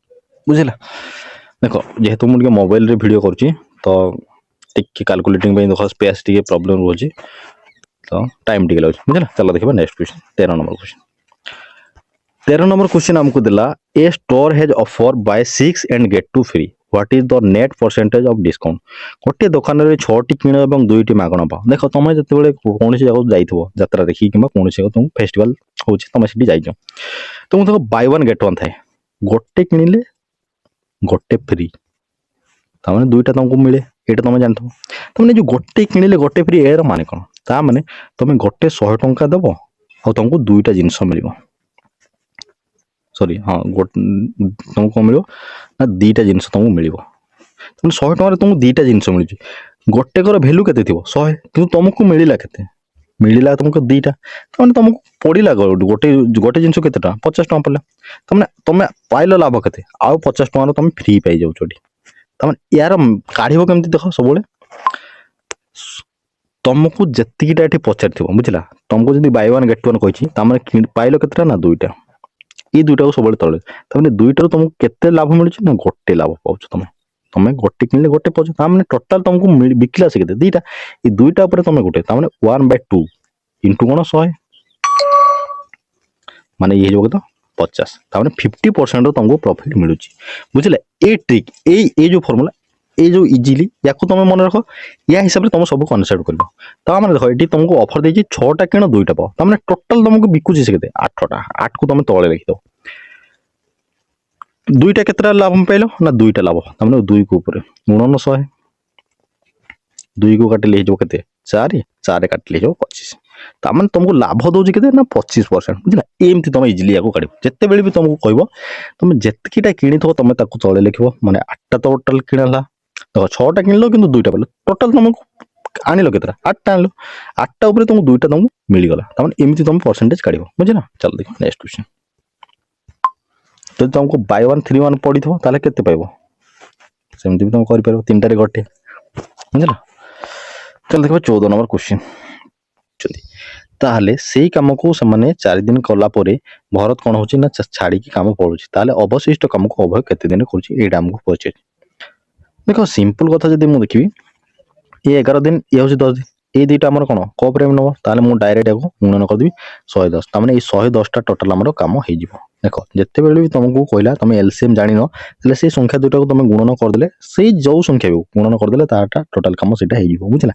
बुझिला देखो जेहेतु मु मोबाइल रे वीडियो करची तो टिक कैलकुलेटिंग पे देखो स्पेस टिके प्रॉब्लम रोजी तो टाइम टिके लागछ बुझिला चलो देखबा नेक्स्ट क्वेश्चन 13 नंबर क्वेश्चन हमको दिला a store has offer buy 6 and get 2 free what is the net percentage of discount गोटे दुकान रे 6 टी किण एवं 2 टी मागणा पा देखो तुम जते बेले कोनसी जगह जाइथबो यात्रा देखि किबा कोनसी जगह तुम फेस्टिवल होची तुम सिटी जाइजो तुम देखो बाय 1 गेट 1 थाए गोटे किनिले गोटे फ्री तामाने दुईटा तुमको मिले एटा तुम जानथो तुमने जो गोटे किनिले गोटे फ्री एरा माने कोन ता माने तुम गोटे 100 टंका देबो और तुमको दुईटा जिंस मिलिबो सॉरी हाँ तुमको मिलो ना दीटा जिनस तुमको मिलिबो तुम 100 टंका तुमको दीटा जिनस मिलुची गोटे कर वैल्यू केते थिबो 100 किंतु तुमको मिलिला केते मिलिला तुमको दीटा तमने तुमको पड़िला गोटे गोटे जिनस केते टा 50 टंका पड़ला तमने तुम पाइलो लाभ केते आ 50 टंका तुम फ्री पाई जाउ छोटी तमने यार काढिबो केमति देखो सबले तुमको जत्तिकीटा एठी पचारथिबो बुझिला तुमको जदी बाय 1 गेट 1 कहिची तमने पाइलो केतेटा ना दुईटा ये दुईटा को सब तले तमने दुईटा तुमको केते लाभ मिलुची ना गोटे लाभ पाउछ तमे गोटे किनले गोटे पाउछ तामने टोटल तुमको बिकला से केते दीटा ये दुईटा ऊपर तमे गोटे तामने 1/2 इनटू कोन 100 माने ये जो तो 50 तामने 50% तुमको प्रॉफिट मिलुची बुझले ए ट्रिक ए जो फार्मूला ए जो इजीली याको तुम मन रखो या हिसाब से तुम सब कॉन्सेप्ट करबो ता माने देखो एटी तुमको ऑफर देजी 6टा किण 2टा पाओ तामने टोटल तुमको बिकुची से केते 8टा 8 को तुम तळे लिखि दो दुईटा केतरा लाभ पाइलो ना दुईटा लाभ तामने 2 को ऊपर गुणन 100 2 को काटिले जो केते 4 4 काटिले जो 25 तामने तुमको लाभ दोजी केते ना 25% बुझला एमती तुम इजीली याको काढिबो जत्ते बेले भी तुमको कहबो तुम जत्तीटा किणी थो तुम ताको तळे लिखिबो माने 8टा टोटल किणला देखो 6टा किनलो किंतु 2टा पाइलो टोटल तुमको आनिलो केतरा 8टा आनिलो 8टा ऊपर तुमको 2टा तुमको मिली गला तामने एमती तुम परसेंटेज काढिबो बुझिना चल देखो नेक्स्ट क्वेश्चन तो तुमको बाय 1 3 1 पड़ी थो ताले केते पाइबो सेमती भी तुम करि परबो तीनटा रे गटे बुझिला चल देखो 14 नंबर क्वेश्चन चली ताहले सेही काम को से 4 दिन कला परे भरत कौन होची ना छाड़ी की काम पड़ुची ताहले अवशिष्ट काम को अभय केते दिन करूची एटा हमको पहुंचे देखो सिंपल कथा जदी मु देखिबी ये 11 दिन ये हूँ 10 दिन ये दुटा आम कौन कप्रे नब ताले मुझे डायरेक्ट या गुणन करदेवी 110 तार ये 110टा टोटाल आम कम हो देख जिते बड़े भी तुमको कहला तुम एलसीएम जान से संख्या दुटा को तुम गुणन करदे से जो संख्या भी गुणन करदे ताटा टोटाल कम से बुझला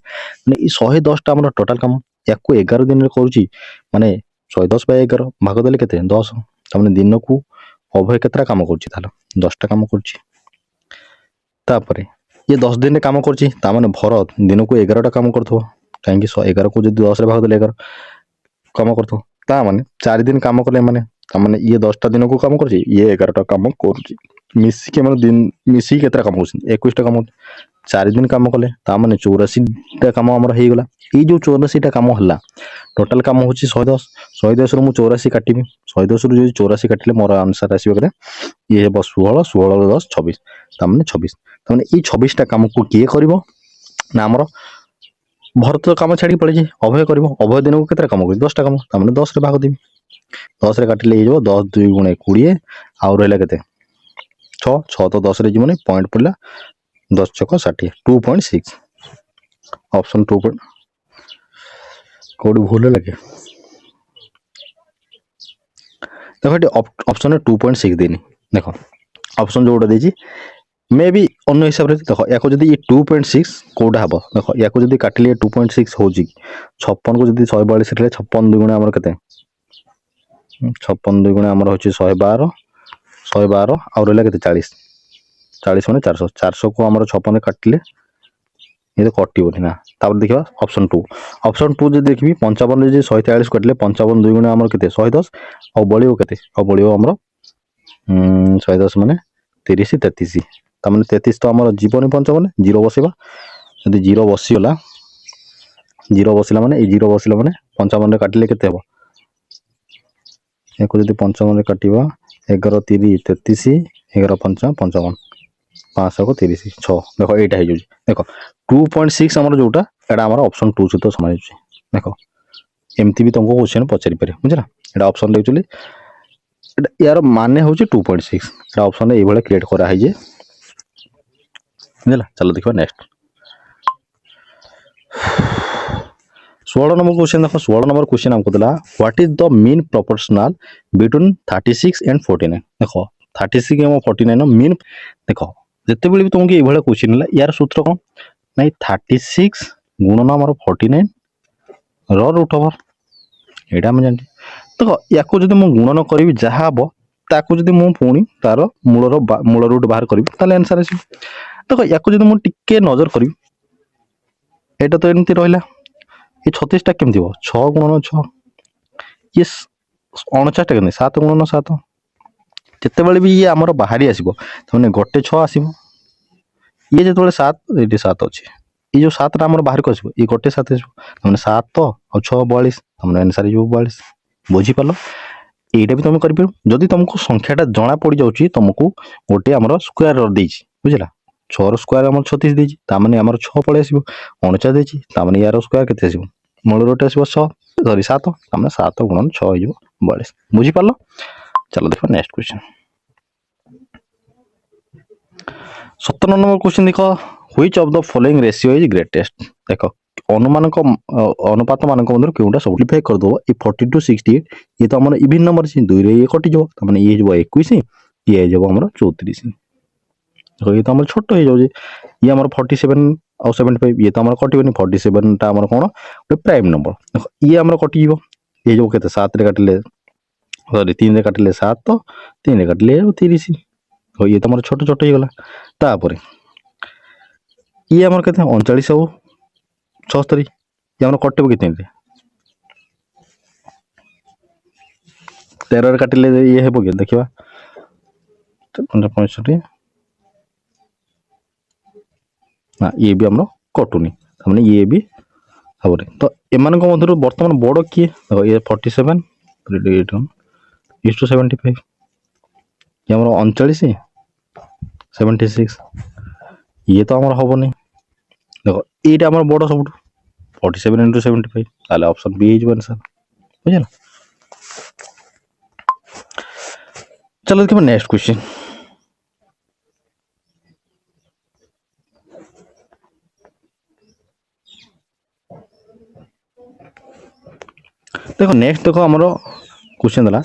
मैंने 110टा आम टोटाल कम या 11 दिन करुच्ची माने 110/11 भाग देले केते 10 तार दिन को अभय केतटा कम कर 10टा कम कर ये 10 दिन काम करची भरत दिन को 11टा काम कर कहीं 11 को जो 10 भाग देले 11 काम कर 4 दिन काम कले माने ये 10टा दिन को काम करची ये 11टा काम करची मिसिके माने दिन मिसिके केतरा काम करची 21टा काम 4 दिन काम कले 84टा काम हमर हे गला ये जो 84टा काम हला टोटल काम होची 110 110 रु 84 काटिबी 110 रु 84 काटिले मोर आंसर आसीबो करे ये हे 16 16 10 26 तामने 26 तामने ई 26टा काम को किए करिवो ना हमर भरत काम छाड़ी पड़े जे अभय करिवो अभय दिन को केतरा काम कर 10टा काम तामने 10 रे भाग देबी 10 रे काटिले हे जो 10 2 गुणे 20 आ रहला केते 6 6 तो 10 रे जीवने पॉइंट पड़ला 10 चक 60 2.6 ऑप्शन 2 कोड भूल लगे देखो ये ऑप्शन 2.6 देनी देखो ऑप्शन जो देजी मे बी अन्य हिसाब से देखो या जब 2.6 कौटा हम देखो या जब काटिले 2.6 हो 56 को जब 142 56 2 गुणे आमर केते 56 2 गुणे आमर होची 112 112 आ रहला केते 40 40 माने 400 400 को आमर 56 ने काटिले ये तो कटिबो ना तापर देखिबा ऑप्शन 2 जे देखबी 55 जे 143 काटिले 55 2 गुणे आमर केते 110 आ बळियो केते आ बळियो आमर 110 माने 30 33 तामने 33 तो आमर जीवन 55 जीरो बसेबा यदि जीरो बसीगला जीरो बसला माने 55 रे काटिले केते हबो एको जदि 55 रे काटिबा 11 3 33 11 5 55 500 को 30 6 देखो एटा हे जोजी देखो 2.6 हमर जोटा एटा हमर ऑप्शन 2 सहित समान होची देखो एमती भी तुमको क्वेश्चन पचारि पारे बुझला एटा ऑप्शन एक्चुअली यार माने होची 2.6 एटा ऑप्शन ए भले क्रिएट करा है जे बुझला चलो देखो नेक्स्ट 16 नंबर क्वेश्चन देखो 16 नंबर क्वेश्चन हमको दिला what is the mean proportional between 36 and 49 देखो 36 एवं 49 मीन देखो जिते भी तुमको ये भाया क्वेश्चन है यार सूत्र कौन नहीं 36 गुणन आमर 49 रूट ओवर यहाँ आम जानते देखो या जब मुझे गुणन करी जहाँ हम ताकू जब मुझे पुणी तार मूल रूट बाहर करी आंसर आस देखो या जब मुझे टिके नजर करी एटा तो एमती रहा ये 36टा केमती हो 6 गुणन 6 ये 49टा के 7 गुणन 7 जिते बड़े भी ये आमर बाहरी आसो गोटे 6 आसो ये जो 7 ये 7 अच्छे ये जो 7टा आमर बाहर को आसो ये गोटे 7 आसो 7 और 6 42 तुम आंसर 42 बुझीपार यहीटा भी तुम कर जदि तुमको संख्याटा जना पड़ जाऊँगी तुमको गोटे आमर स्क्वायर देछि बुझला 6 स्क्वायर आम 36 देछि तामाने आमर 6 पड़े आसो 49 देछि तामाने यार स्क्वायर केते आसो मूल रूट आसो 6 सॉरी 7 तामाने 7 गुणन 6 हो 42 बुझीपार चलो देखो नेक्स्ट क्वेश्चन 17 नंबर क्वेश्चन देखो which of the following ratio is greatest देखो अनुपात मान क्योंटा सिंप्लीफाई कर दो 40 to 68 ये तो आम इवन नंबर 2 रे ये कटि जो ये 21 ये आम 34 देखो ये तो आम छोट हो जाए ये आम 47 और 75 ये तो आम कटोनी 47टा आम कौन गोटे प्राइम नंबर देखो ये आम कटि ये जो के 7 रे काटिले सॉरी 3 रे काटिले 7 3 रे काटिले 30 ये तो आम छोट छोट हो गला तापर ये आम के 39 और 76 ये आम कटब के 13 रे काटिले ये हेबो के देखिबा 65 ना ये भी आम कटुनी तामाने ये भी हम तो एमान मध्य बर्तमान बड़ किए देखो ये 47 75 ये आम 39 76 ये तो आम हम नहीं देखो ये आम बड़ सब 47 into 75 ऑप्शन बी आंसर ବୁଝିଲା। चलो देखिए नेक्स्ट क्वेश्चन। देखो नेक्स्ट देखो आमर क्वेश्चन देला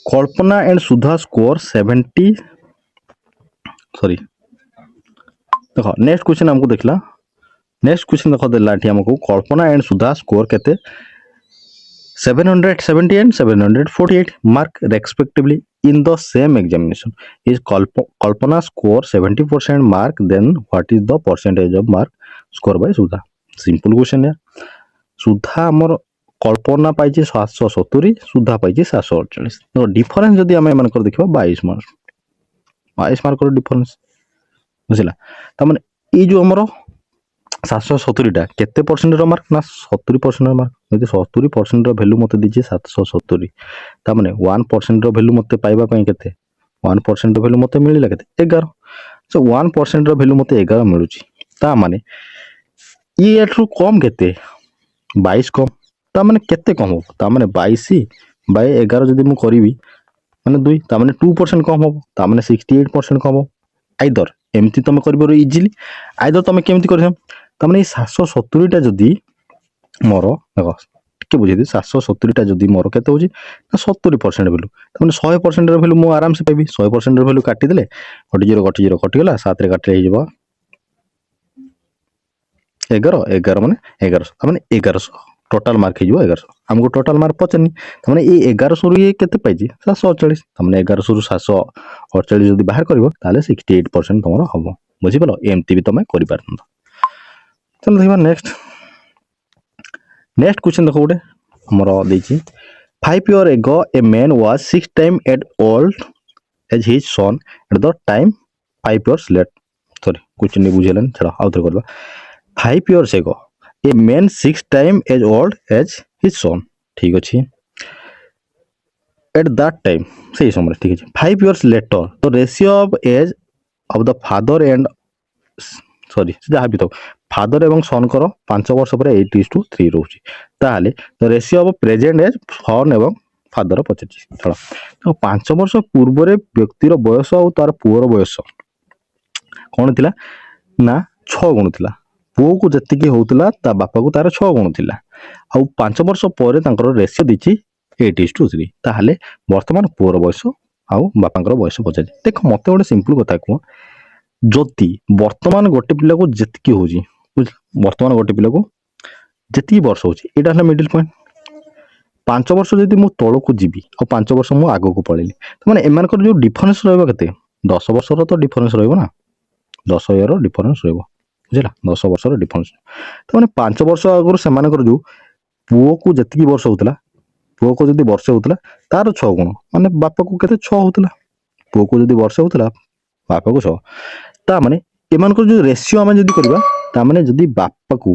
कल्पना एंड सुधा स्कोर 70 सॉरी देखो नेक्स्ट क्वेश्चन हमको देखला नेक्स्ट क्वेश्चन देखो देला एठी हमको कल्पना एंड सुधा स्कोर केते 770 and 748 mark respectively in the same examination. Is Kalpana score 70% mark, then what is the percentage of mark score by Sudha? Simple question है। सुधा आमर कल्पना पाई 770 सुधा पाई 748 तो डिफरेंस जदि आम एम देखा 22 मार्क डिफरेंस बुझला। तमें ये जो आमर 770 केते परसेंट मार्क ना 70% मार्क यदि 70% भैल्यू मत दीजिए 770 तामने 1% भैल्यू मत पाइबा पई केते 1% भैल्यू मत मिलिला केते 11 सो 1% भैल्यू मत 11 मिलुची ता माने ये एठू कम केते 22 कम ता माने केते कम हो ता माने 22 बाय 11 जदि मु करिवि माने 2 ता माने 2% कम हो ता माने 68% कम हो आइदर एमती तुम कर इजिली आइदर तुम केमती कर तमें 770 जदि मोर देख टे बुझे 770 जदि मोर के 70% भैल्यू तमें 100% भैल्यू मुझे आराम से पाइबी 100% भैल्यू काटिदेले गोटे जीरो कटिगला 7 काटे 11 11 माने 1100 मैंने 1100 टोटाल मार्क हो 1100 आमको टोटाल मार्क पचारनी तमें ये 1100 रु ये केते पाइछि 748 तमें 1100 रु 748 जदि बाहर करिवो ताले 68% तुमरो हबो बुझिपलो एमती भी तुम करि पारथन। चलो देखा नेक्स्ट क्वेश्चन देखो गोटे हमर देछि 5 years ago a man was 6 times as old as his son at the time 5 years later sorry question नहीं बुझेलन चलो आउथर करबा 5 years ago a man 6 times as old as his son ठीक अछि at that time सही समय ठीक अछि 5 years later the ratio of age of the father and sorry जहाँ भी तो फादर एवं सन कर 5 वर्ष पर 8:3 रोचे ताहले the ratio of present age son एवं फादर पचार चलो तो 5 वर्ष पूर्व व्यक्तिर बयस और तार पुअर बयस कौन थिला ना 6 गुण थिला पुओ को जतिकी होउतला ता बापा को तार 6 गुण थिला आ 5 वर्ष पर तांकर रेशियो दिछि 8:3 ताहले वर्तमान पुअर बयस आ बापांकर बयस पचार देख मते गोटे सिंपल कथा को जदि वर्तमान गोटे पिला को जितकी हो वर्तमान गोटे पिला को जितकी वर्ष हो मिडिल पॉइंट 5 वर्ष जदि मु तल को जीवी और 5 वर्ष मु आग को पड़ेली तो मैंने एम जो डिफरेन्स रही 10 वर्ष तो डिफरेन्स रहा 10 इयर डिफरेन्स बुझला 10 वर्ष डिफरेन्स तो मैंने 5 वर्ष आगु से जो पुओ को जितकी वर्ष होता पुओ को जब वर्षे होता तार 6 गुण माने बापा को केते 6 होता पुओ को जब वर्षे होता बापा को 6 ता माने एमान को जो रेशियो आमे जदी करबा ता माने जदी बापा को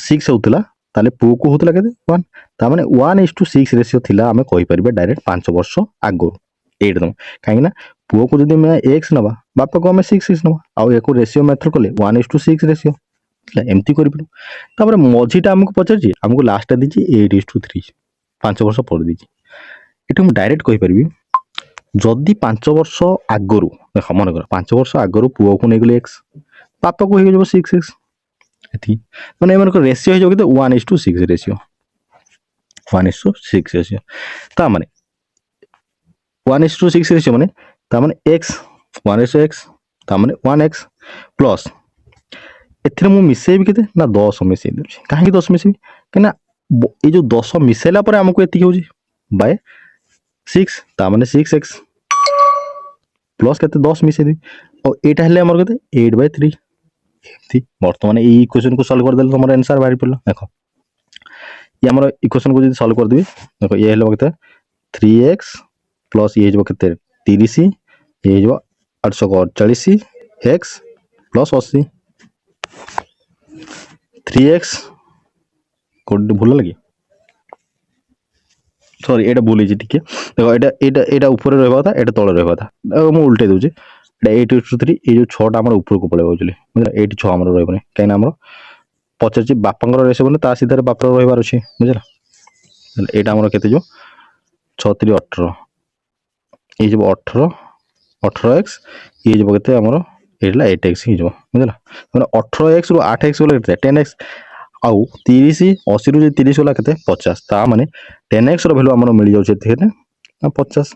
6 होतला ताले पुओ को होतला केते 1 ता माने 1:6 रेशियो थिला आमे कहि परबे डायरेक्ट 5 वर्ष आगो 8 दम काहे ना पुओ को जदी मैं x नबा बापा को आमे 6 नबा आ एको रेशियो मेथड करले 1:6 रेशियो एमती करिबो तापर मझीटा हमको पचरजी हमको लास्ट दिछि 8:3 5 वर्ष पर दिछि एठी हम डायरेक्ट कहि परबी जदि 5 वर्ष आगरु देख मन कर 5 वर्ष आगरु पुओ को नेगले x पापा को हो 6x एथि माने एमन को रेशियो हो केते 1:6 रेशियो 1:6 रेशियो ता माने 1:6 रेशियो माने ता माने x 1:x ता माने 1x प्लस एथिरे मु मिसेबी केते ना 10 मिसेई देछि काहे 10 मिसेबी केना ए जो 10 मिसेला पर हमको एति होजी बाय 6 ता माने 6x प्लस केते 10 मिसे दी और एटा हले हमर केते 8/3 एमती वर्तमान ई इक्वेशन को सॉल्व कर देल हमर आंसर बाहर पड़ला देखो ये हमर इक्वेशन को जदी सॉल्व कर देबी देखो ये हले केते 3x प्लस ये जो केते 30 ये जो 848 x प्लस 80 3x कोड भूल लगी सॉरी एटा भूल जी ठीक है देखो एटा एटा एटा ऊपर रहबा था एटा तळे रहबा था मु उल्टे दोजे एटा 8:3 ए जो 6 टा हमर ऊपर को पळेबो जले बुझला 8 6 हमर रहबने काई ना हमर पचर जी बापांगर रेसे बने ता सीधे बापर रहबार अछि बुझला এইটা আমার কেতে যাব 6 3 18 এই যাব 18x ইয়ে যাব কেতে আমার এইলা 8x হি যাব বুঝলা মানে 18x রু 8x গলে কেতে 10x आउ 30 80 रु 30 गला केते 50 ता माने 10x रो वैल्यू हमरो मिल जाउ छै एते 50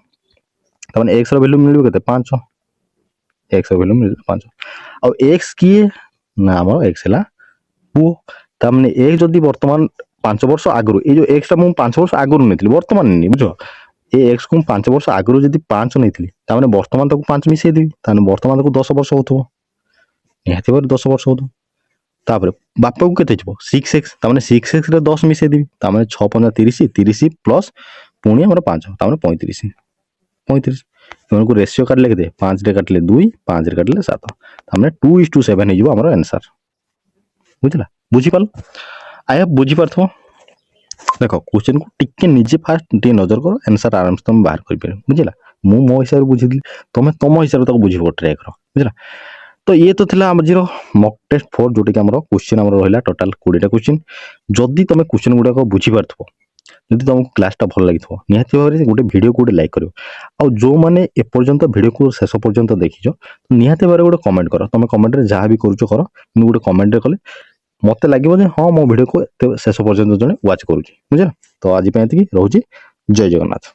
ता माने x रो वैल्यू मिलबो केते 5 x रो वैल्यू मिल 5 आ x की ना हमरो x हला पु ता माने x जदी वर्तमान 5 वर्ष आगरु ए जो x ता मु 5 वर्ष आगरु नेथिली वर्तमान नि बुझो ए x को 5 वर्ष आगरु जदी 5 नेथिली ता माने वर्तमान तक 5 मिसे देबी ता माने वर्तमान तक 10 वर्ष होथो निहाती बार 10 वर्ष होथो तापर बापा को केते छबो 6x ता माने 6x रे 10 मिसे देबी ता माने 6 5 30 30 प्लस पुणी हमर 5 ता माने 35 35 तमको रेशियो काटले केते 5 रे काटले 2 5 रे काटले 7 ता माने 2:7 हे जिवो हमर आंसर बुझला बुझी पाल आया बुझी पारथो देखो क्वेश्चन को टिके निजे फास्ट टे नजर करो आंसर आराम से तुम बाहर कर पे बुझला मु मो हिसाब रे बुझी तुम तुम हिसाब रे तक बुझी ट्राई करो बुझला तो ये तो थिला हम जीरो मॉक टेस्ट 4 जोटी के हमरो क्वेश्चन हमरो रहिला टोटल 20 टा क्वेश्चन जदी तमे क्वेश्चन गुडा को बुझी पारथबो जदी तुमको क्लास टा भल लागिथबो निहाती भाबरे गोटे वीडियो को लाइक करियो आ जो माने ए पर्यंत वीडियो को शेष पर्यंत देखिजो निहाती भाबरे गोटे कमेंट करो तमे कमेंट रे जहां भी करूचो करो गोटे कमेंट रे कले मते लागिबो जे हां मो वीडियो को शेष पर्यंत जने वाच करूची बुझला तो आज पे एतकी रहूची जय जगन्नाथ।